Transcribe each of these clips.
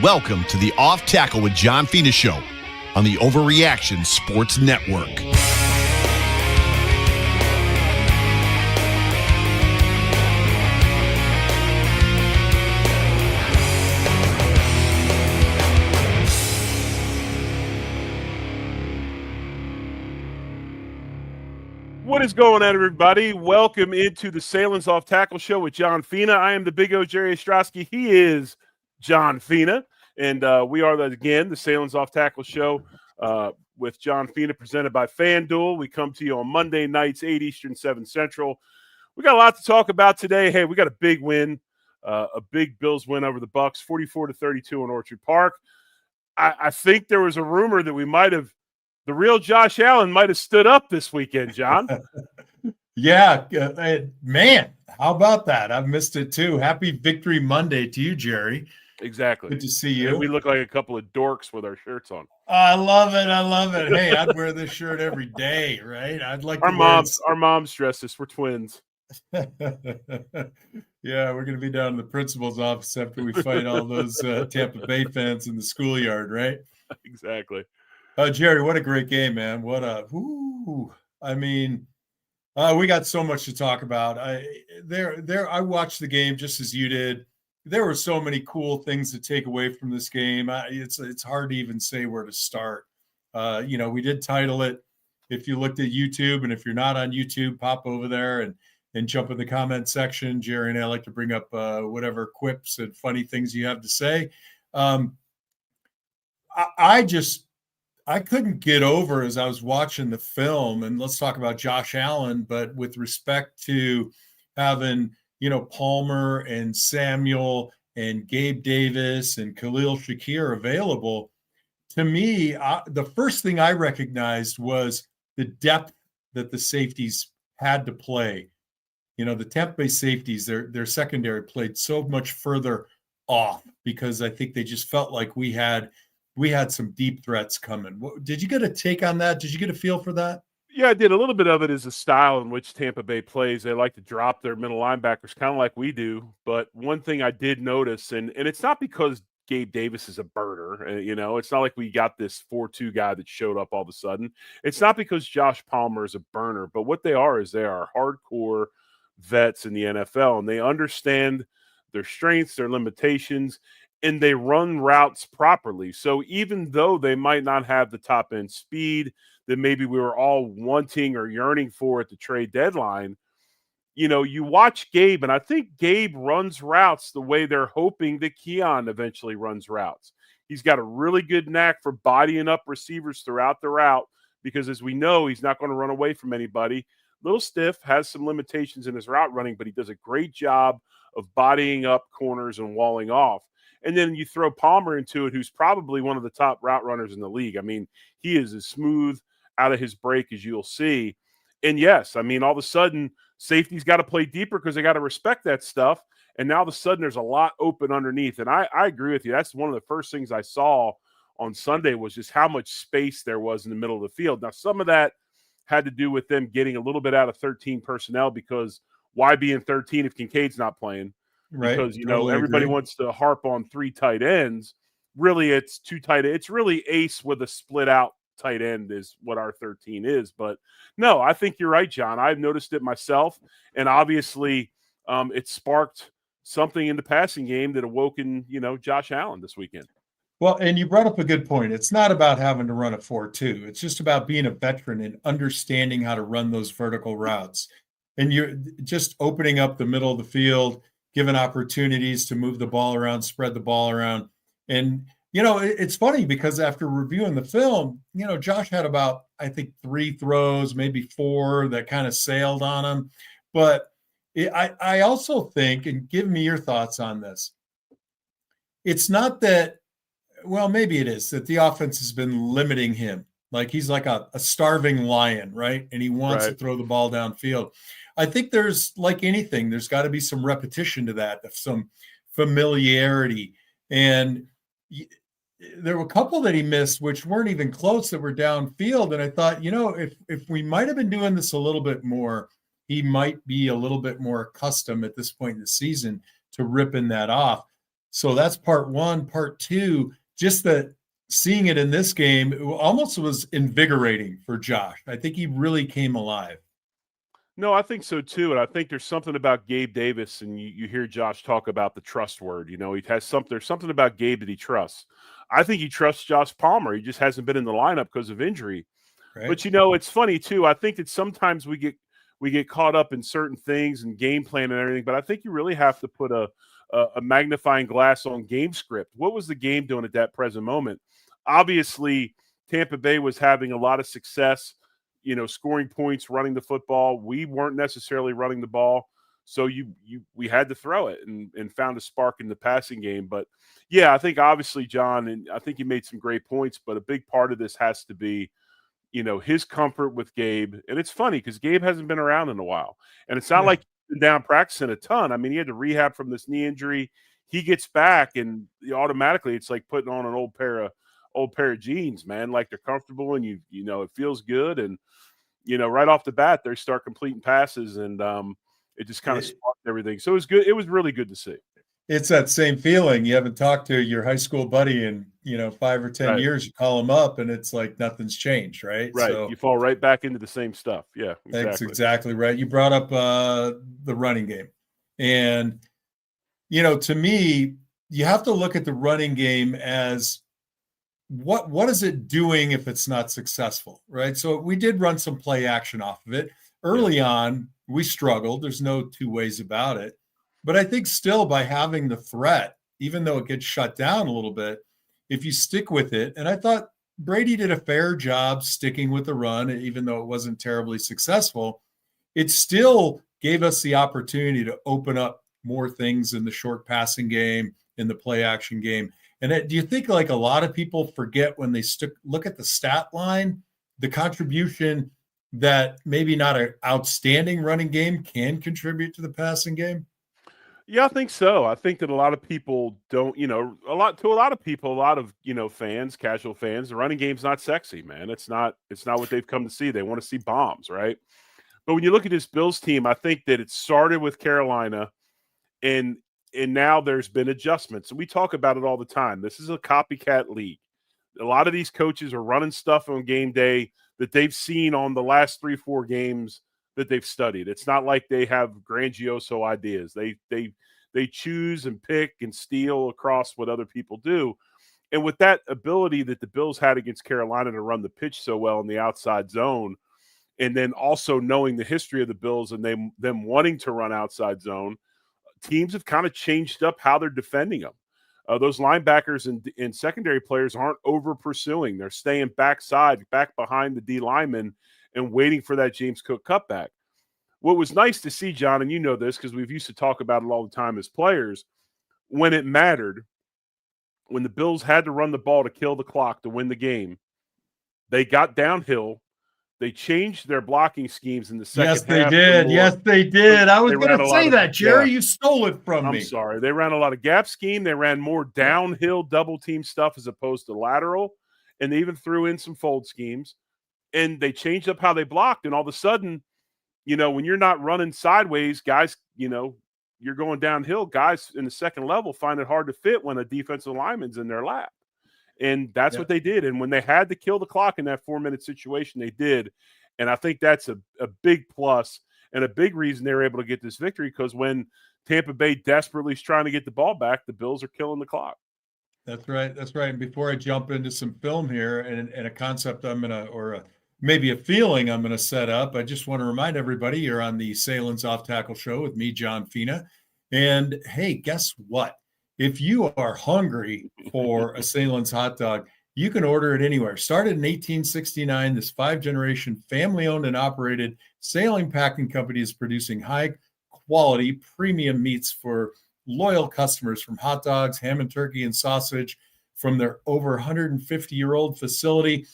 Welcome to the Off Tackle with John Fina show on the Overreaction Sports Network. What is going on, everybody? Welcome into the Sahlen's Off Tackle Show with John Fina. I am the Big O, Jerry Ostrowski. He is John Fina. And we are, again, the Sahlen's Off Tackle Show with John Fina, presented by FanDuel. We come to you on Monday nights, 8 Eastern, 7 Central. We got a lot to talk about today. Hey, we got a big win, a big Bills win over the Bucks, 44-32 in Orchard Park. I think there was a rumor that we might have, the real Josh Allen might have stood up this weekend, John. Yeah, man, how about that? I've missed it too. Happy Victory Monday to you, Jerry. Exactly. Good to see you. And we look like a couple of dorks with our shirts on. I love it. I love it. Hey, I'd wear this shirt every day, right? I'd like our moms dress us. We're twins. Yeah, we're going to be down in the principal's office after we fight all those Tampa Bay fans in the schoolyard, right? Exactly. Jerry, what a great game, man. What a I mean, we got so much to talk about. I watched the game just as you did. There were so many cool things to take away from this game. It's hard to even say where to start. We did title it. If you looked at YouTube, and if you're not on YouTube, pop over there and jump in the comment section. Jerry and I like to bring up whatever quips and funny things you have to say. I couldn't get over as I was watching the film, and let's talk about Josh Allen, but with respect to having, Palmer and Samuel and Gabe Davis and Khalil Shakir available, to me, the first thing I recognized was the depth that the safeties had to play. The Tampa Bay safeties, their secondary played so much further off because I think they just felt like we had some deep threats coming. Did you get a take on that? Did you get a feel for that? Yeah, I did. A little bit of it is the style in which Tampa Bay plays. They like to drop their middle linebackers kind of like we do. But one thing I did notice, and it's not because Gabe Davis is a burner. It's not like we got this 4-2 guy that showed up all of a sudden. It's not because Josh Palmer is a burner. But what they are is they are hardcore vets in the NFL, and they understand their strengths, their limitations, and they run routes properly. So even though they might not have the top end speed that maybe we were all wanting or yearning for at the trade deadline, you watch Gabe, and I think Gabe runs routes the way they're hoping that Keon eventually runs routes. He's got a really good knack for bodying up receivers throughout the route because, as we know, he's not going to run away from anybody. Little stiff, has some limitations in his route running, but he does a great job of bodying up corners and walling off. And then you throw Palmer into it, who's probably one of the top route runners in the league. I mean, he is as smooth out of his break as you'll see. And yes, I mean, all of a sudden, safety's got to play deeper because they got to respect that stuff. And now all of a sudden, there's a lot open underneath. And I agree with you. That's one of the first things I saw on Sunday was just how much space there was in the middle of the field. Now, some of that had to do with them getting a little bit out of 13 personnel because why be in 13 if Kincaid's not playing? Right. Because, everybody wants to harp on 3 tight ends. Really, it's 2 tight ends. It's really ace with a split out tight end is what our 13 is. But no, I think you're right, John. I've noticed it myself. And obviously it sparked something in the passing game that awoken, Josh Allen this weekend. Well, and you brought up a good point. It's not about having to run a 4-2. It's just about being a veteran and understanding how to run those vertical routes. And you're just opening up the middle of the field, given opportunities to move the ball around, spread the ball around. And, it's funny because after reviewing the film, Josh had about, I think, 3 throws, maybe 4 that kind of sailed on him. But I also think, and give me your thoughts on this, it's not that, well, maybe it is, that the offense has been limiting him. Like he's like a starving lion, right? And he wants to throw the ball downfield. I think there's, like anything, there's got to be some repetition to that, some familiarity. And there were a couple that he missed, which weren't even close, that were downfield. And I thought, if we might have been doing this a little bit more, he might be a little bit more accustomed at this point in the season to ripping that off. So that's part one. Part two, just that seeing it in this game, it almost was invigorating for Josh. I think he really came alive. No, I think so too, and I think there's something about Gabe Davis, and you hear Josh talk about the trust word. He has something. There's something about Gabe that he trusts. I think he trusts Josh Palmer. He just hasn't been in the lineup because of injury. Right? But it's funny too. I think that sometimes we get caught up in certain things and game plan and everything. But I think you really have to put a magnifying glass on game script. What was the game doing at that present moment? Obviously, Tampa Bay was having a lot of success, scoring points, running the football. We weren't necessarily running the ball, so we had to throw it and found a spark in the passing game. But yeah, I think obviously, John, and I think you made some great points, but a big part of this has to be, his comfort with Gabe. And it's funny because Gabe hasn't been around in a while, and it's not like he's been down practicing a ton. I mean, he had to rehab from this knee injury. He gets back, and automatically it's like putting on an old pair of jeans, man. Like, they're comfortable, and it feels good. And right off the bat, they start completing passes, and it just kind of sparked everything. So it was good. It was really good to see. It's that same feeling. You haven't talked to your high school buddy in 5 or 10 years. You call him up, and it's like nothing's changed, right? Right. So you fall right back into the same stuff. Yeah, exactly. That's exactly right. You brought up the running game, and to me, you have to look at the running game as what is it doing if it's not successful, right? So we did run some play action off of it early on. We struggled. There's no two ways about it. But I think still by having the threat, even though it gets shut down a little bit, if you stick with it, and I thought Brady did a fair job sticking with the run, even though it wasn't terribly successful, it still gave us the opportunity to open up more things in the short passing game, in the play action game. And do you think like a lot of people forget when they look at the stat line, the contribution that maybe not an outstanding running game can contribute to the passing game? Yeah, I think so. I think that a lot of people don't, a lot of fans, casual fans, the running game's not sexy, man. It's not what they've come to see. They want to see bombs, right? But when you look at this Bills team, I think that it started with Carolina, and now there's been adjustments. And we talk about it all the time. This is a copycat league. A lot of these coaches are running stuff on game day that they've seen on the last 3-4 games that they've studied. It's not like they have grandioso ideas. They choose and pick and steal across what other people do. And with that ability that the Bills had against Carolina to run the pitch so well in the outside zone, and then also knowing the history of the Bills and them wanting to run outside zone, teams have kind of changed up how they're defending them. Those linebackers and secondary players aren't over pursuing. They're staying back behind the D lineman and waiting for that James Cook cutback. What was nice to see, John, and you know this because we've used to talk about it all the time as players, when it mattered, when the Bills had to run the ball to kill the clock to win the game, they got downhill. They changed their blocking schemes in the second half. Yes, they did. I was going to say that, Jerry. Yeah. You stole it from me. I'm sorry. They ran a lot of gap scheme. They ran more downhill double team stuff as opposed to lateral, and they even threw in some fold schemes. And they changed up how they blocked, and all of a sudden, when you're not running sideways, guys, you're going downhill. Guys in the second level find it hard to fit when a defensive lineman's in their lap. And that's what they did. And when they had to kill the clock in that 4-minute situation, they did. And I think that's a big plus and a big reason they were able to get this victory, because when Tampa Bay desperately is trying to get the ball back, the Bills are killing the clock. That's right. That's right. And before I jump into some film here and a concept maybe a feeling I'm going to set up, I just want to remind everybody you're on the Sahlen's Off Tackle Show with me, John Fina. And hey, guess what? If you are hungry for a Sahlen's hot dog, you can order it anywhere. Started in 1869, this 5-generation family-owned and operated Sahlen Packing Company is producing high-quality premium meats for loyal customers, from hot dogs, ham and turkey, and sausage from their over 150-year-old facility.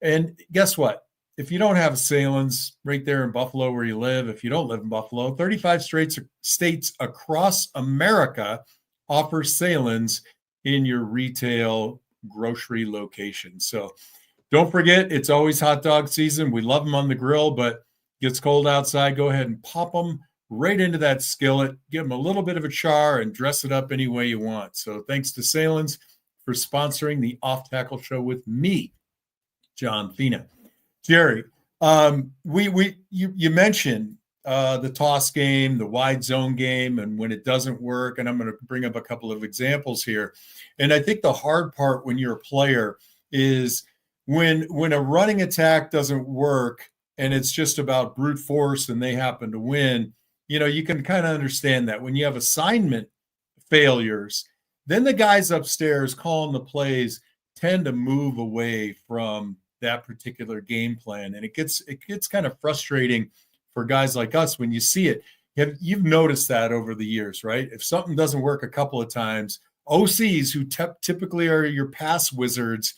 And guess what? If you don't have a Sahlen's right there in Buffalo where you live, if you don't live in Buffalo, 35 states across America offer Sahlen's in your retail grocery location. So don't forget, it's always hot dog season. We love them on the grill, but it gets cold outside. Go ahead and pop them right into that skillet, give them a little bit of a char, and dress it up any way you want. So thanks to Sahlen's for sponsoring the Off Tackle Show with me, John Fina. Jerry, you mentioned the toss game, the wide zone game, and when it doesn't work. And I'm going to bring up a couple of examples here. And I think the hard part when you're a player is when a running attack doesn't work and it's just about brute force and they happen to win. You can kind of understand that when you have assignment failures, then the guys upstairs calling the plays tend to move away from that particular game plan. And it gets kind of frustrating for guys like us when you see it. You've noticed that over the years, right? If something doesn't work a couple of times, OCs who typically are your pass wizards,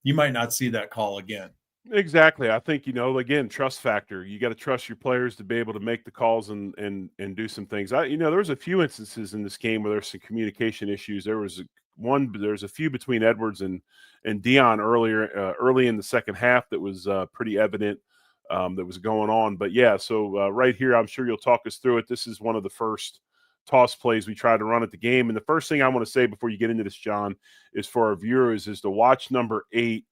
you might not see that call again. Exactly. I think, again, trust factor. You got to trust your players to be able to make the calls and do some things. There was a few instances in this game where there's some communication issues. There's a few between Edwards and Dion early in the second half that was pretty evident that was going on. But yeah, so right here, I'm sure you'll talk us through it. This is one of the first toss plays we tried to run at the game. And the first thing I want to say before you get into this, John, is for our viewers is to watch number 8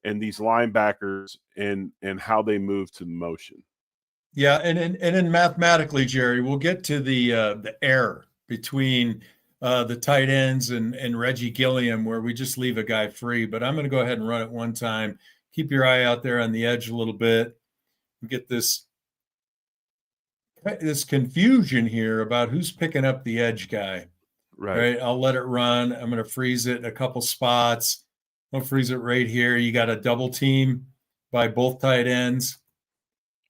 and these linebackers and how they move to motion. Yeah, and then mathematically, Jerry, we'll get to the error between the tight ends and Reggie Gilliam where we just leave a guy free. But I'm going to go ahead and run it one time. Keep your eye out there on the edge a little bit. Get this confusion here about who's picking up the edge guy. Right. I'll let it run. I'm going to freeze it in a couple spots. I'll freeze it right here. You got a double team by both tight ends.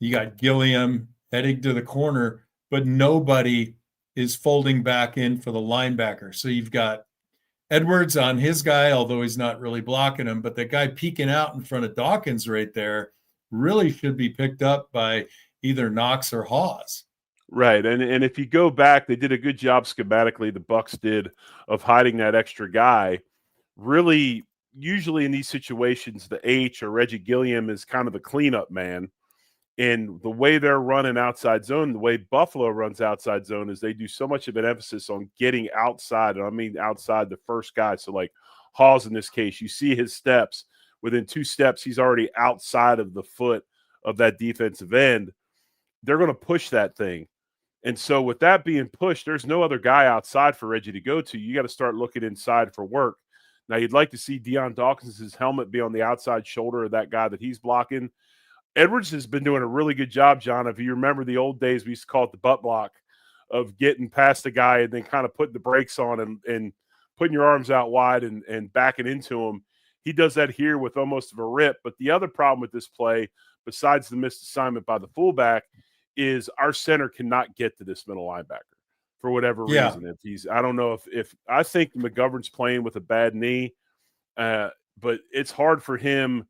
You got Gilliam heading to the corner, but nobody is folding back in for the linebacker. So you've got Edwards on his guy, although he's not really blocking him, but the guy peeking out in front of Dawkins right there really should be picked up by either Knox or Hawes. Right. And if you go back, they did a good job schematically, the BUCS did, of hiding that extra guy. Really, usually in these situations, the H or Reggie Gilliam is kind of the cleanup man. And the way they're running outside zone, the way Buffalo runs outside zone is they do so much of an emphasis on getting outside. And I mean outside the first guy. So like Hawes in this case, you see his steps. Within 2 steps, he's already outside of the foot of that defensive end. They're going to push that thing. And so with that being pushed, there's no other guy outside for Reggie to go to. You got to start looking inside for work. Now, you'd like to see Deion Dawkins' helmet be on the outside shoulder of that guy that he's blocking. Edwards has been doing a really good job, John. If you remember the old days, we used to call it the butt block of getting past the guy and then kind of putting the brakes on and putting your arms out wide and backing into him. He does that here with almost of a rip. But the other problem with this play, besides the missed assignment by the fullback, is our center cannot get to this middle linebacker for whatever reason. If he's, I don't know if I think McGovern's playing with a bad knee, but it's hard for him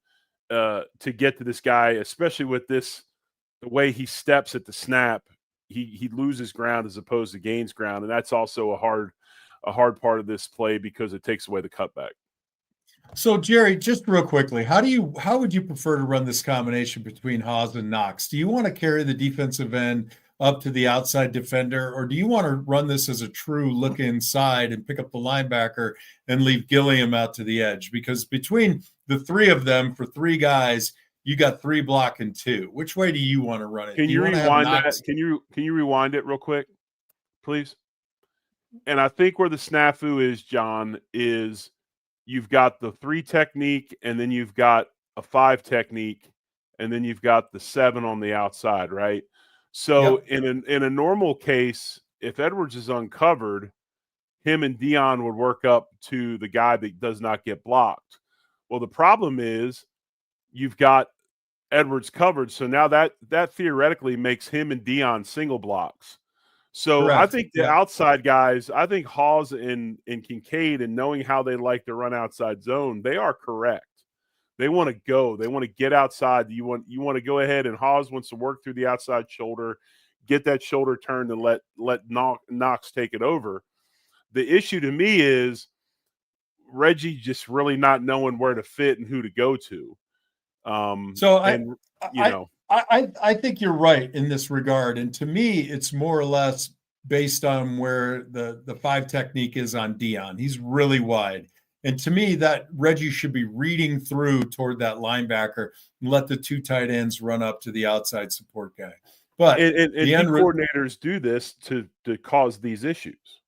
to get to this guy, especially with the way he steps at the snap. He loses ground as opposed to gains ground, and that's also a hard part of this play because it takes away the cutback. So, Jerry, just real quickly, how would you prefer to run this combination between Hawes and Knox? Do you want to carry the defensive end up to the outside defender, or do you want to run this as a true look inside and pick up the linebacker and leave Gilliam out to the edge? Because between the 3 of them, for 3 guys, you got 3 blocking 2. Which way do you want to run it? Can you rewind that? Can you rewind it real quick, please? And I think where the snafu is, John, is you've got the 3 technique, and then you've got a 5 technique, and then you've got the 7 on the outside, right? So in a normal case, if Edwards is uncovered, him and Dion would work up to the guy that does not get blocked. Well, the problem is you've got Edwards covered, so now that theoretically makes him and Dion single blocks. So correct. I think the outside guys, I think Hawes and Kincaid, and knowing how they like to run outside zone, they are correct. They want to go. They want to get outside. You want to go ahead, and Hawes wants to work through the outside shoulder, get that shoulder turned, and let Knox take it over. The issue to me is Reggie just really not knowing where to fit and who to go to. I I think you're right in this regard. And to me, it's more or less based on where the 5 technique is on Dion. He's really wide. And to me, that Reggie should be reading through toward that linebacker and let the 2 tight ends run up to the outside support guy. But and the coordinators do this to cause these issues.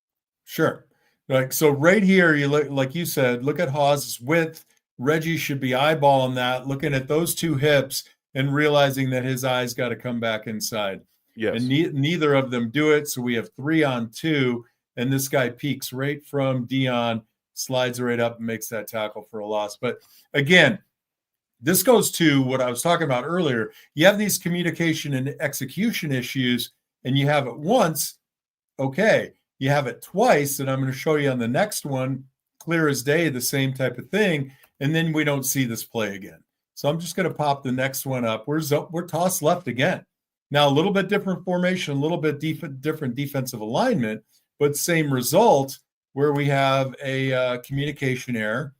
Sure. Like, so right here, you look, like you said, look at Hawes' width. Reggie should be eyeballing that, looking at those 2 hips and realizing that his eyes got to come back inside. Yes. And neither of them do it. So we have 3 on 2, and this guy peeks right from Dion, slides right up and makes that tackle for a loss. But again, this goes to what I was talking about earlier. You have these communication and execution issues, and you have it once. Okay. You have it twice, and I'm going to show you on the next one, clear as day, the same type of thing. And then we don't see this play again. So I'm just going to pop the next one up. We're toss left again. Now, a little bit different formation, a little bit different defensive alignment, but same result where we have a communication error.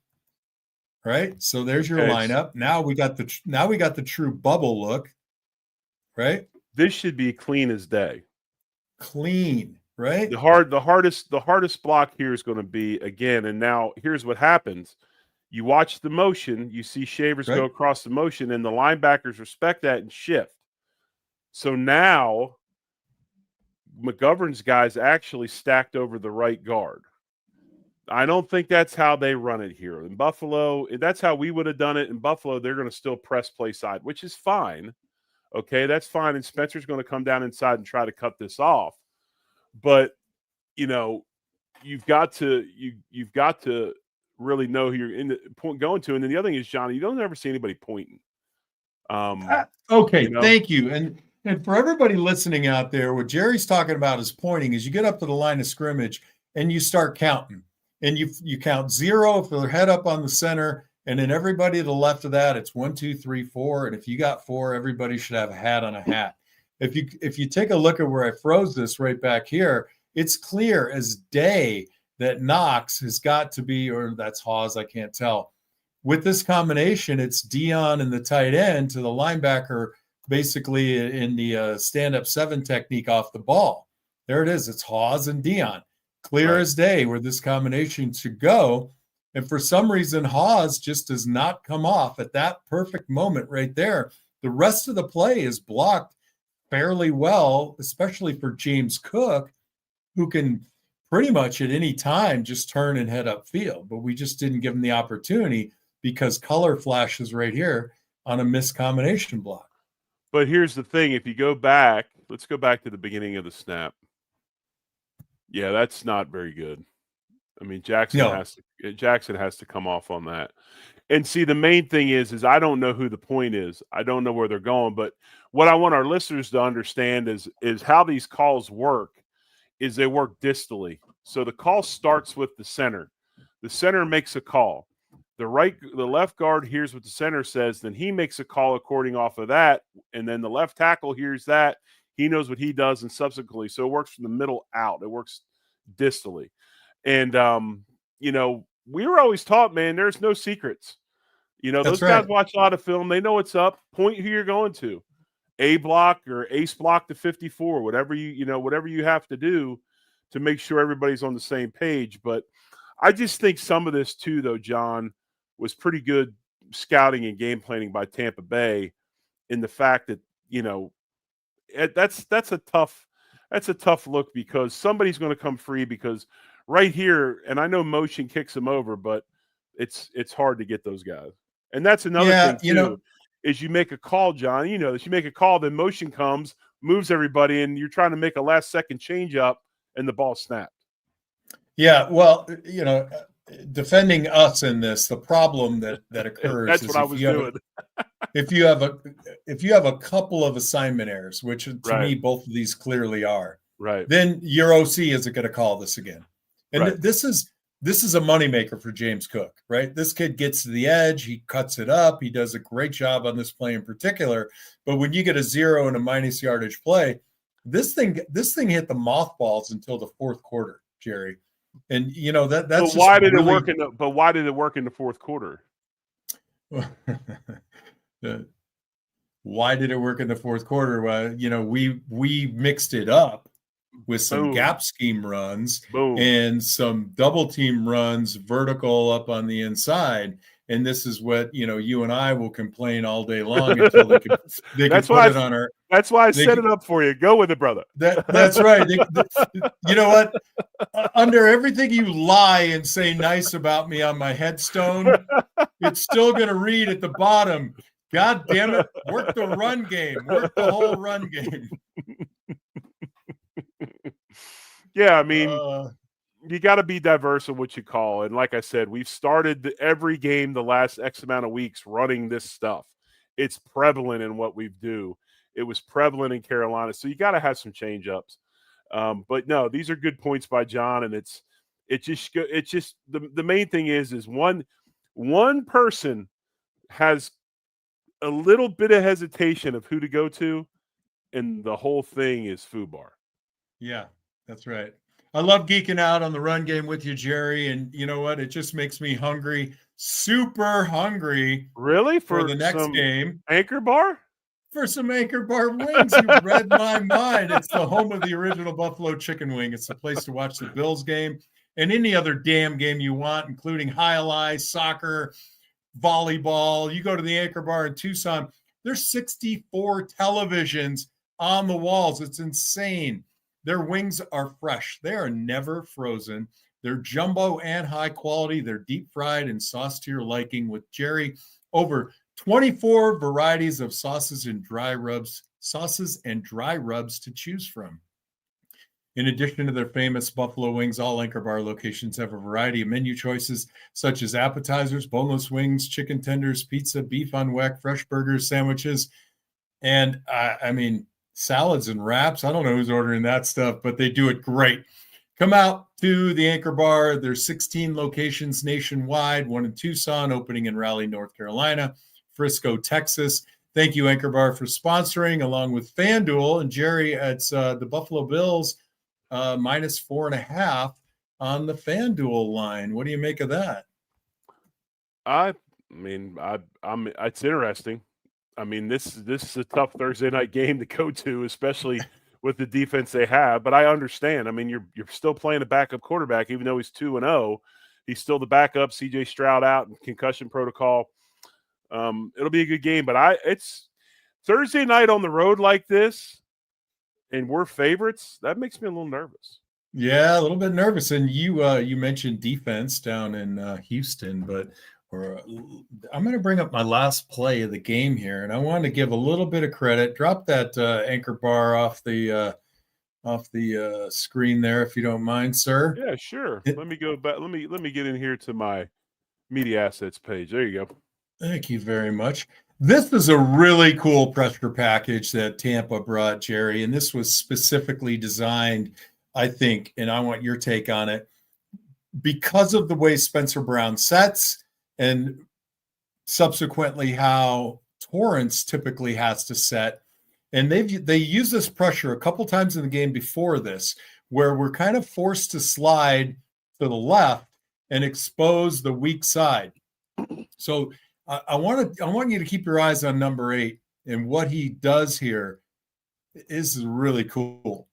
Right. So there's your lineup. Now we got the true bubble look. Right. This should be clean as day. Clean. Right. The hardest block here is going to be again. And now here's what happens. You watch the motion, you see Shavers go across the motion, and the linebackers respect that and shift. So now McGovern's guys actually stacked over the right guard. I don't think that's how they run it here. In Buffalo, that's how we would have done it. In Buffalo, they're going to still press play side, which is fine. Okay, that's fine. And Spencer's going to come down inside and try to cut this off. But, you've got to really know who you're going to. And then the other thing is, Johnny, you don't ever see anybody pointing. Okay, thank you. And for everybody listening out there, what Jerry's talking about is pointing. Is you get up to the line of scrimmage and you start counting. And you count 0 if they're head up on the center, and then everybody to the left of that, it's 1, 2, 3, 4. And if you got 4, everybody should have a hat on a hat. If you take a look at where I froze this right back here, it's clear as day that Knox has got to be, or that's Hawes, I can't tell. With this combination, it's Dion and the tight end to the linebacker, basically in the stand-up 7 technique off the ball. There it is. It's Hawes and Dion. Clear as day where this combination should go. And for some reason, Hawes just does not come off at that perfect moment right there. The rest of the play is blocked fairly well, especially for James Cook, who can pretty much at any time just turn and head upfield. But we just didn't give him the opportunity because color flashes right here on a missed combination block. But here's the thing. If you go back, let's go back to the beginning of the snap. Yeah, that's not very good. I mean, Jackson has to come off on that. And see, the main thing is I don't know who the point is. I don't know where they're going. But what I want our listeners to understand is how these calls work is they work distally. So the call starts with the center. The center makes a call. The left guard hears what the center says. Then he makes a call according off of that. And then the left tackle hears that. He knows what he does, and subsequently. So it works from the middle out. It works distally. And, we were always taught, man, there's no secrets. Those guys watch a lot of film. They know what's up. Point who you're going to. A block or ace block to 54, whatever you have to do to make sure everybody's on the same page. But I just think some of this too, though, John, was pretty good scouting and game planning by Tampa Bay in the fact that, that's a tough look because somebody's going to come free because right here, and I know motion kicks them over, but it's hard to get those guys. And that's another thing too, is you make a call, John, that you make a call, then motion comes, moves everybody, and you're trying to make a last second change up and the ball snapped. Yeah. Well, defending us in this, the problem that occurs that's is what I was doing. If you have a couple of assignment errors, which to me both of these clearly are, right, then your OC isn't going to call this again. And this is a moneymaker for James Cook, right? This kid gets to the edge, he cuts it up, he does a great job on this play in particular. But when you get a 0 and a minus yardage play, this thing hit the mothballs until the fourth quarter, Jerry. And that's. But why did it work in the fourth quarter? Why did it work in the fourth quarter? Well, we mixed it up with some Boom. gap scheme runs Boom. and some double team runs vertical up on the inside. And this is what, you and I will complain all day long until they can put it on our. That's why I set it up for you. Go with it, brother. That's right. You know what? Under everything you lie and say nice about me on my headstone, it's still going to read at the bottom. God damn it. Work the run game. Work the whole run game. Yeah, I mean, you got to be diverse in what you call. And like I said, we've started every game the last X amount of weeks running this stuff. It's prevalent in what we do. It was prevalent in Carolina. So you got to have some change ups. But no, these are good points by John. And it's just the main thing is one person has a little bit of hesitation of who to go to. And the whole thing is FUBAR. Yeah, that's right. I love geeking out on the run game with you, Jerry. And you know what? It just makes me hungry, super hungry. Really? For the next game. Anchor Bar? For some Anchor Bar wings. You read my mind. It's the home of the original Buffalo chicken wing. It's the place to watch the Bills game and any other damn game you want, including highlight, soccer, volleyball. You go to the Anchor Bar in Tucson. There's 64 televisions on the walls. It's insane. Their wings are fresh. They are never frozen. They're jumbo and high quality. They're deep fried and sauced to your liking with Jerry. Over 24 varieties of sauces and dry rubs to choose from. In addition to their famous buffalo wings, all Anchor Bar locations have a variety of menu choices such as appetizers, boneless wings, chicken tenders, pizza, beef on weck, fresh burgers, sandwiches, and salads and wraps. I don't know who's ordering that stuff, but they do it great. Come out to the Anchor Bar. There's 16 locations nationwide, one in Tucson, opening in Raleigh, North Carolina, Frisco, Texas. Thank you, Anchor Bar, for sponsoring, along with FanDuel. And Jerry, it's the Buffalo Bills minus 4.5 on the FanDuel line. What do you make of that? It's interesting. I mean, this is a tough Thursday night game to go to, especially with the defense they have. But I understand. I mean, you're still playing a backup quarterback, even though he's 2-0. He's still the backup. C.J. Stroud out in concussion protocol. It'll be a good game. But it's Thursday night on the road like this, and we're favorites. That makes me a little nervous. Yeah, a little bit nervous. And you mentioned defense down in Houston, but I'm going to bring up my last play of the game here, and I want to give a little bit of credit. Drop that Anchor Bar off the screen there, if you don't mind, sir. Yeah, sure. Let me go back. Let me get in here to my media assets page. There you go. Thank you very much. This is a really cool pressure package that Tampa brought, Jerry, and this was specifically designed, I think, and I want your take on it, because of the way Spencer Brown sets and subsequently how Torrance typically has to set. And they use this pressure a couple times in the game before this, where we're kind of forced to slide to the left and expose the weak side. So I want you to keep your eyes on number 8, and what he does here is really cool.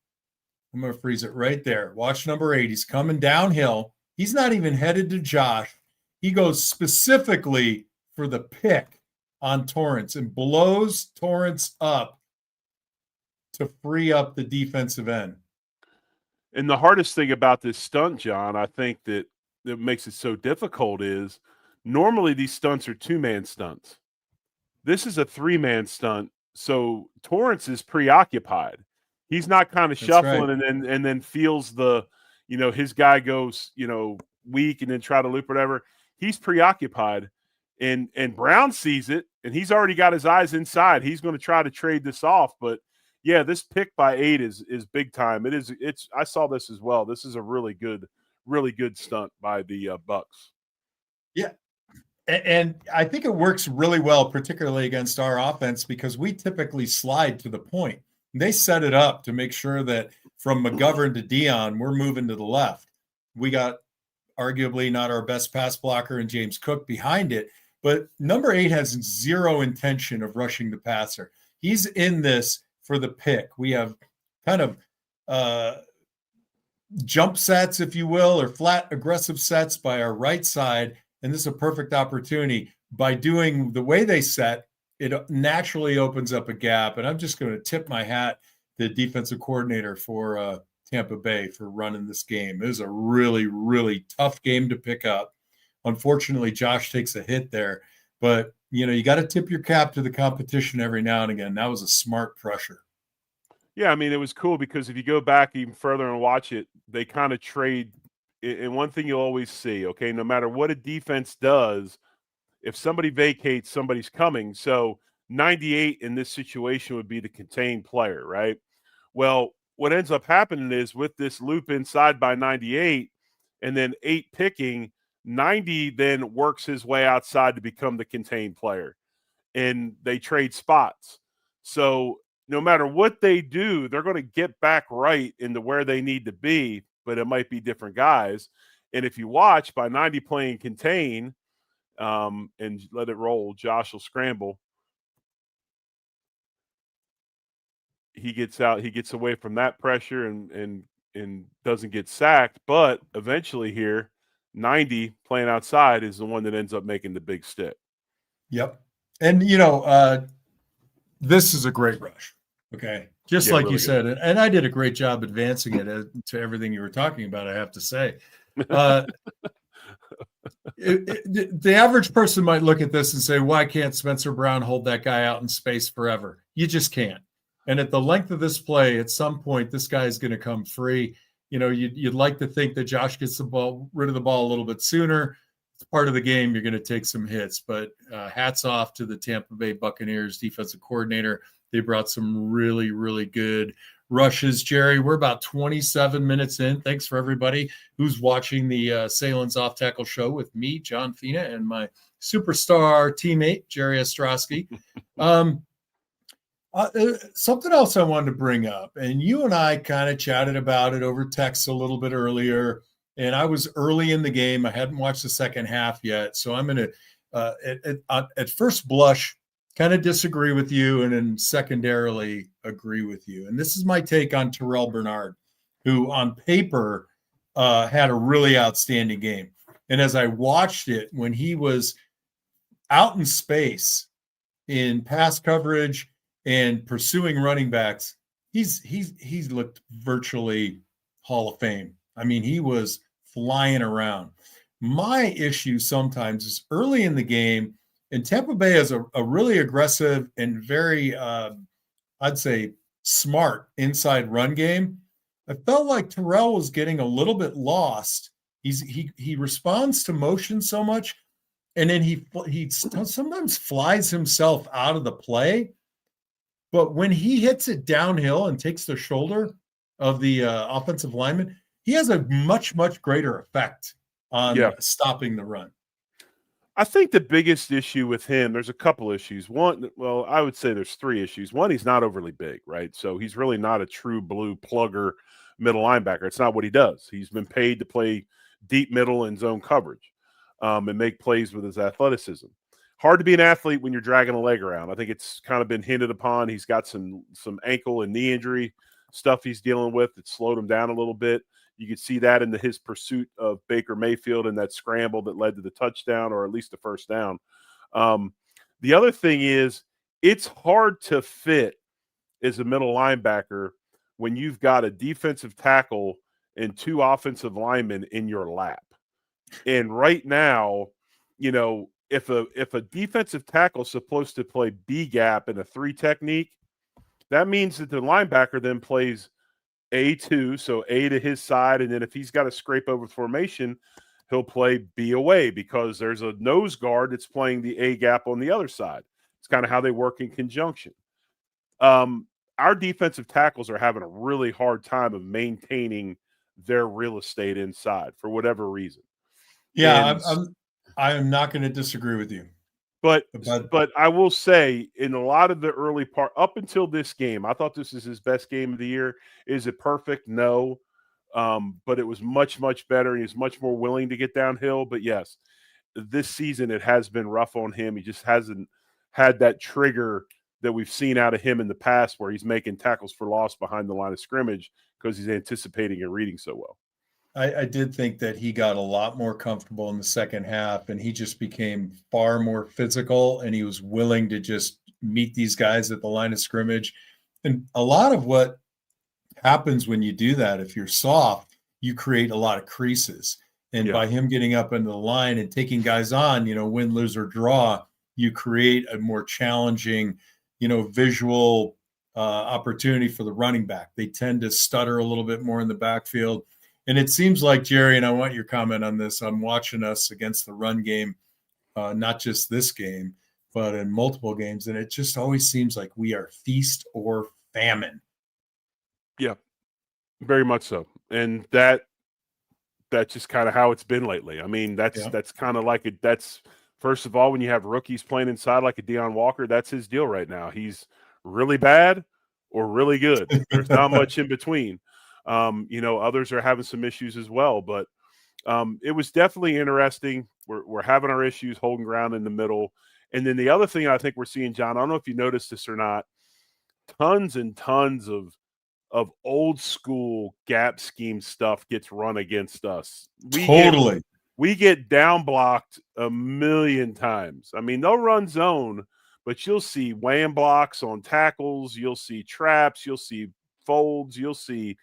I'm going to freeze it right there. Watch number 8. He's coming downhill. He's not even headed to Josh. He goes specifically for the pick on Torrance and blows Torrance up to free up the defensive end. And the hardest thing about this stunt, John, I think that makes it so difficult is normally these stunts are 2-man stunts. This is a 3-man stunt. So Torrance is preoccupied. He's not kind of shuffling right. and then feels the, his guy goes, weak and then try to loop whatever. He's preoccupied, and Brown sees it, and he's already got his eyes inside. He's going to try to trade this off, but yeah, this pick by 8 is big time. It's I saw this as well. This is a really good stunt by the BUCS. Yeah, and I think it works really well, particularly against our offense, because we typically slide to the point. They set it up to make sure that from McGovern to Dion, we're moving to the left. We got arguably not our best pass blocker in James Cook behind it, but number 8 has zero intention of rushing the passer. He's in this for the pick. We have kind of jump sets, if you will, or flat aggressive sets by our right side. And this is a perfect opportunity. By doing the way they set, it naturally opens up a gap. And I'm just going to tip my hat to the defensive coordinator for Tampa Bay for running this game. It was a really, really tough game to pick up. Unfortunately, Josh takes a hit there. But, you got to tip your cap to the competition every now and again. That was a smart pressure. Yeah, I mean, it was cool because if you go back even further and watch it, they kind of trade. And one thing you'll always see, okay, no matter what a defense does, if somebody vacates, somebody's coming. So 98 in this situation would be the contained player, right? Well, what ends up happening is with this loop inside by 98 and then 8 picking, 90 then works his way outside to become the contained player. And they trade spots. So no matter what they do, they're going to get back right into where they need to be, but it might be different guys. And if you watch by 90 playing contain and let it roll, Josh will scramble. He gets out, he gets away from that pressure and doesn't get sacked. But eventually here, 90 playing outside is the one that ends up making the big stick. Yep. And, this is a great rush. Okay. Just like really you said, and I did a great job advancing it to everything you were talking about, I have to say. The average person might look at this and say, why can't Spencer Brown hold that guy out in space forever? You just can't. And at the length of this play, at some point, this guy is going to come free. You'd like to think that Josh gets rid of the ball a little bit sooner. It's part of the game. You're going to take some hits, but hats off to the Tampa Bay Buccaneers defensive coordinator. They brought some really, really good rushes. Jerry, we're about 27 minutes in. Thanks for everybody who's watching the Sahlen's Off Tackle Show with me, John Fina, and my superstar teammate, Jerry Ostrowski. Something else I wanted to bring up, and you and I kind of chatted about it over text a little bit earlier, and I was early in the game. I hadn't watched the second half yet, so I'm going to, at first blush, kind of disagree with you and then secondarily agree with you. And this is my take on Terrell Bernard, who on paper had a really outstanding game. And as I watched it, when he was out in space in pass coverage and pursuing running backs, he's looked virtually Hall of Fame. I mean, he was flying around. My issue sometimes is early in the game, and Tampa Bay is a really aggressive and very, I'd say, smart inside run game. I felt like Terrell was getting a little bit lost. He responds to motion so much, and then he sometimes flies himself out of the play. But when he hits it downhill and takes the shoulder of the offensive lineman, he has a much, much greater effect on stopping the run. I think the biggest issue with him, there's a couple issues. One, well, I would say there's 3 issues. One, he's not overly big, right? So he's really not a true blue plugger middle linebacker. It's not what he does. He's been paid to play deep middle and zone coverage and make plays with his athleticism. Hard to be an athlete when you're dragging a leg around. I think it's kind of been hinted upon. He's got some ankle and knee injury stuff he's dealing with that slowed him down a little bit. You could see that in his pursuit of Baker Mayfield and that scramble that led to the touchdown or at least the first down. The other thing is it's hard to fit as a middle linebacker when you've got a defensive tackle and 2 offensive linemen in your lap. And right now, if a defensive tackle is supposed to play B gap in a 3 technique, that means that the linebacker then plays A2, so A to his side, and then if he's got to scrape over formation, he'll play B away because there's a nose guard that's playing the A gap on the other side. It's kind of how they work in conjunction. Our defensive tackles are having a really hard time of maintaining their real estate inside for whatever reason. Yeah, I am not going to disagree with you. But I will say, in a lot of the early part, up until this game, I thought this is his best game of the year. Is it perfect? No. But it was much, much better. And he's much more willing to get downhill. But yes, this season it has been rough on him. He just hasn't had that trigger that we've seen out of him in the past, where he's making tackles for loss behind the line of scrimmage because he's anticipating and reading so well. I did think that he got a lot more comfortable in the second half, and he just became far more physical, and he was willing to just meet these guys at the line of scrimmage. And a lot of what happens when you do that, if you're soft, you create a lot of creases. And by him getting up into the line and taking guys on, win, lose, or draw, you create a more challenging, visual opportunity for the running back. They tend to stutter a little bit more in the backfield. And it seems like, Jerry, and I want your comment on this, I'm watching us against the run game, not just this game, but in multiple games. And it just always seems like we are feast or famine. Yeah, very much so. And that's just kind of how it's been lately. I mean, that's kind of like that's first of all, when you have rookies playing inside like a Deion Walker, that's his deal right now. He's really bad or really good. There's not much in between. Others are having some issues as well, but it was definitely interesting. We're having our issues holding ground in the middle. And then the other thing I think we're seeing, John, I don't know if you noticed this or not, tons and tons of old school gap scheme stuff gets run against us. We get down blocked a million times. I mean, they'll run zone, but you'll see wham blocks on tackles. You'll see traps. You'll see folds. You'll see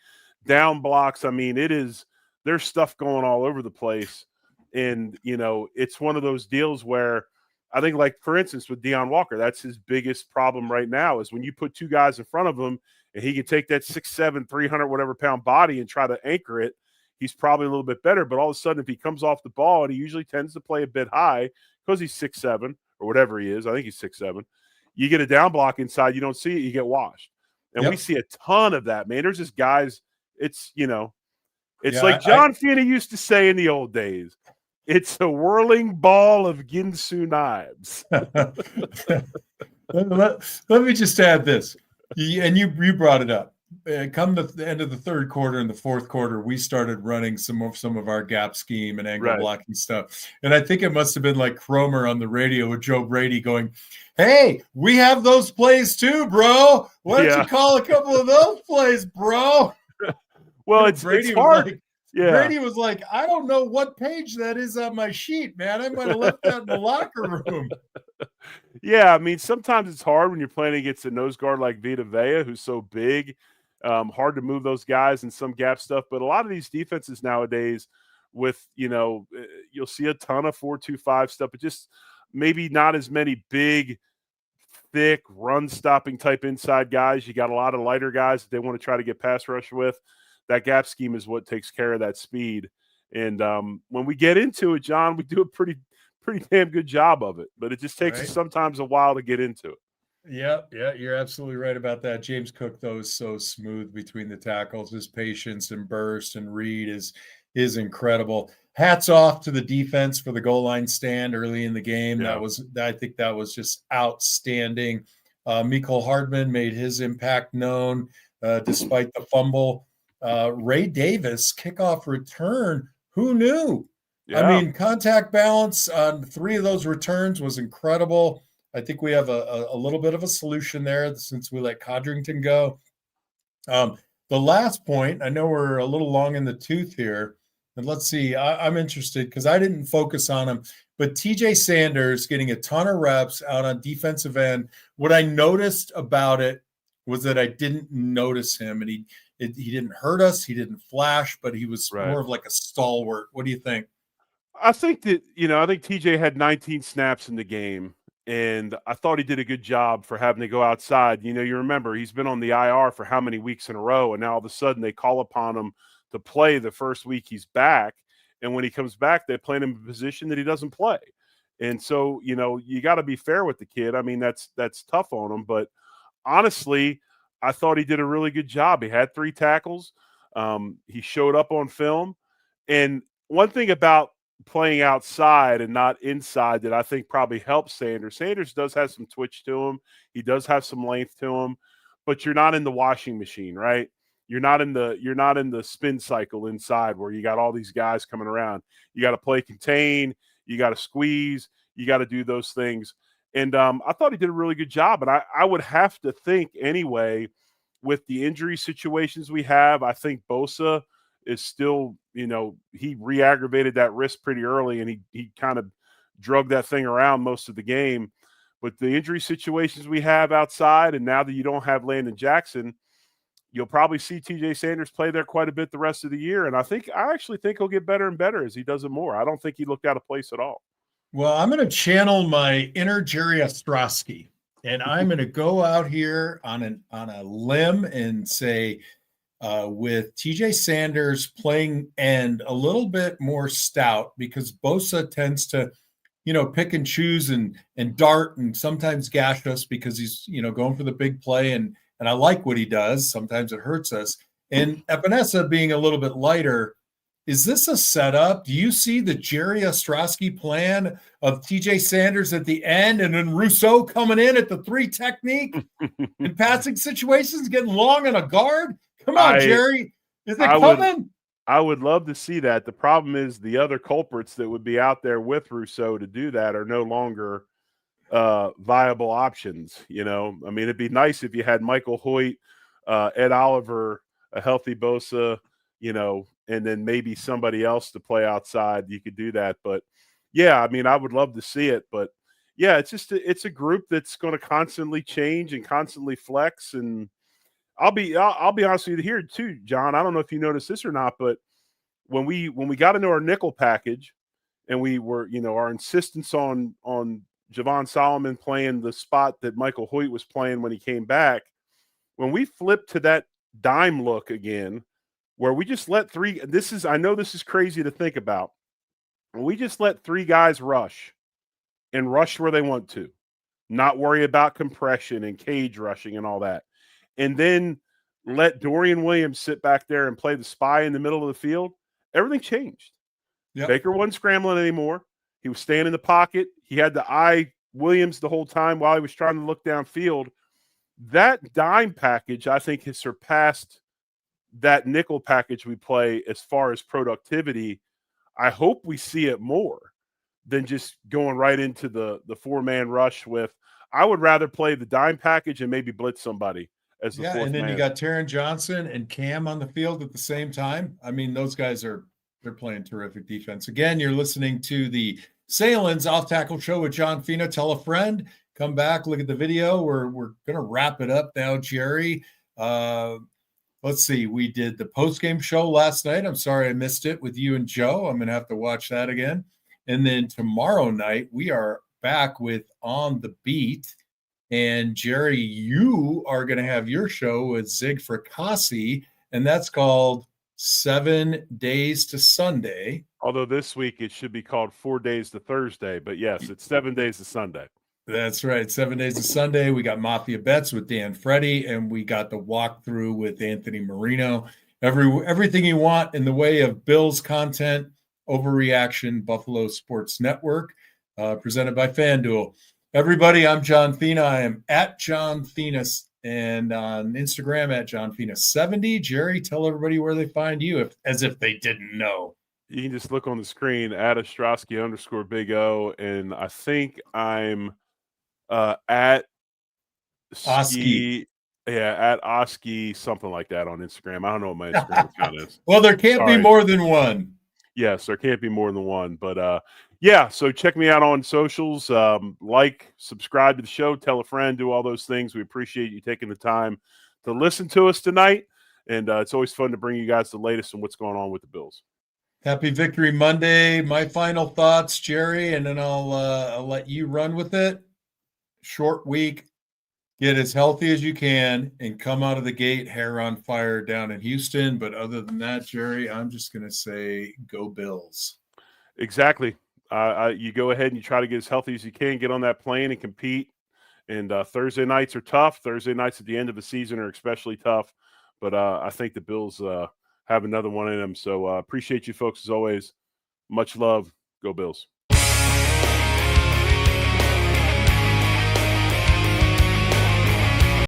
down blocks. I mean, there's stuff going all over the place. And, it's one of those deals where I think, like, for instance, with Deion Walker, that's his biggest problem right now is when you put two guys in front of him and he can take that 6'7", 300 whatever pound body and try to anchor it, he's probably a little bit better. But all of a sudden, if he comes off the ball, and he usually tends to play a bit high because he's 6'7" or whatever he is, I think he's 6'7", you get a down block inside, you don't see it, you get washed. And we see a ton of that, man. There's just guys, it's like John Fina used to say in the old days, it's a whirling ball of Ginsu knives. let me just add this. And you brought it up. Come to the end of the third quarter and the fourth quarter, we started running some of our gap scheme and angle blocking stuff. And I think it must have been like Cromer on the radio with Joe Brady going, "Hey, we have those plays too, bro. Why don't you call a couple of those plays, bro?" Well, it's hard. Brady was like, "I don't know what page that is on my sheet, man. I might have left that in the locker room." Yeah, I mean, sometimes it's hard when you're playing against a nose guard like Vita Vea, who's so big. Hard to move those guys and some gap stuff. But a lot of these defenses nowadays with, you'll see a ton of 4-2-5 stuff, but just maybe not as many big, thick, run-stopping type inside guys. You got a lot of lighter guys that they want to try to get pass rush with. That gap scheme is what takes care of that speed. And when we get into it, John, we do a pretty damn good job of it. But it just takes us sometimes a while to get into it. Yeah, you're absolutely right about that. James Cook, though, is so smooth between the tackles. His patience and burst and read is incredible. Hats off to the defense for the goal line stand early in the game. Yeah. I think that was just outstanding. Mecole Hardman made his impact known despite the fumble. Ray Davis kickoff return. Who knew? Yeah. I mean, contact balance on 3 of those returns was incredible. I think we have a little bit of a solution there since we let Codrington go. The last point, I know we're a little long in the tooth here, and let's see. I'm interested because I didn't focus on him, but TJ Sanders getting a ton of reps out on defensive end. What I noticed about it was that I didn't notice him, and he didn't hurt us. He didn't flash, but he was more of like a stalwart. What do you think? I think that, I think TJ had 19 snaps in the game. And I thought he did a good job for having to go outside. You remember he's been on the IR for how many weeks in a row, and now all of a sudden they call upon him to play the first week he's back. And when he comes back, they play him in a position that he doesn't play. And so, you got to be fair with the kid. I mean, that's tough on him. But honestly, I thought he did a really good job. He had 3 tackles. He showed up on film. And one thing about playing outside and not inside that I think probably helps Sanders. Sanders does have some twitch to him. He does have some length to him, but you're not in the washing machine, right? You're not in the spin cycle inside where you got all these guys coming around. You got to play contain, you got to squeeze, you got to do those things. And I thought he did a really good job. And I would have to think anyway, with the injury situations we have, I think Bosa is still, he re-aggravated that wrist pretty early, and he kind of drug that thing around most of the game. But the injury situations we have outside, and now that you don't have Landon Jackson, you'll probably see TJ Sanders play there quite a bit the rest of the year. And I actually think he'll get better and better as he does it more. I don't think he looked out of place at all. Well, I'm going to channel my inner Jerry Ostrowski, and I'm going to go out here on a limb and say, with TJ Sanders playing end a little bit more stout, because Bosa tends to, pick and choose and dart and sometimes gash us because he's, going for the big play. And I like what he does. Sometimes it hurts us. And Epinesa being a little bit lighter. Is this a setup? Do you see the Jerry Ostrowski plan of TJ Sanders at the end and then Rousseau coming in at the 3 technique in passing situations, getting long on a guard? Come on, Jerry. Is it coming? I would love to see that. The problem is the other culprits that would be out there with Rousseau to do that are no longer viable options. I mean, it'd be nice if you had Michael Hoyt, Ed Oliver, a healthy Bosa, and then maybe somebody else to play outside. You could do that. But yeah, I mean, I would love to see it, but yeah, it's a group that's going to constantly change and constantly flex. And I'll be honest with you here too, John. I don't know if you noticed this or not, but when we got into our nickel package and we were, our insistence on Javon Solomon playing the spot that Michael Hoyt was playing when he came back, when we flipped to that dime look again, where we just let 3 – I know this is crazy to think about. We just let 3 guys rush and rush where they want to, not worry about compression and cage rushing and all that. And then let Dorian Williams sit back there and play the spy in the middle of the field. Everything changed. Yep. Baker wasn't scrambling anymore. He was staying in the pocket. He had to eye Williams the whole time while he was trying to look downfield. That dime package, I think, has surpassed that nickel package we play as far as productivity. I hope we see it more than just going right into the 4-man rush with. I would rather play the dime package and maybe blitz somebody as the 4th man. And then you got Taron Johnson and Cam on the field at the same time. I mean, those guys they're playing terrific defense. Again, you're listening to the Sahlen's Off Tackle Show with John Fina. Tell a friend, come back, look at the video. We're going to wrap it up now, Jerry. Let's see. We did the post-game show last night. I'm sorry I missed it with you and Joe. I'm going to have to watch that again. And then tomorrow night, we are back with On the Beat. And Jerry, you are going to have your show with Zig Fracassi, and that's called 7 Days to Sunday. Although this week it should be called 4 Days to Thursday. But yes, it's 7 Days to Sunday. That's right. 7 Days to Sunday. We got Mafia Bets with Dan Freddy, and we got the walkthrough with Anthony Marino. Everything you want in the way of Bills content, overreaction, Buffalo Sports Network, presented by FanDuel. Everybody, I'm John Fina. I am at John Fina, and on Instagram at John Fina 70. Jerry, tell everybody where they find you, as if they didn't know. You can just look on the screen at Ostrowski_Big O, and I think I'm at Oski. At Oski, something like that on Instagram. I don't know what my Instagram account is. Well, there can't be more than one. Yes, there can't be more than one. But so check me out on socials. Subscribe to the show, tell a friend, do all those things. We appreciate you taking the time to listen to us tonight. And it's always fun to bring you guys the latest on what's going on with the Bills. Happy Victory Monday. My final thoughts, Jerry, and then I'll let you run with it. Short week. Get as healthy as you can and come out of the gate hair on fire down in Houston. But other than that, Jerry, I'm just going to say go Bills. Exactly. You go ahead and you try to get as healthy as you can, get on that plane and compete. And Thursday nights are tough. Thursday nights at the end of the season are especially tough. But I think the Bills have another one in them. So appreciate you folks as always. Much love. Go Bills.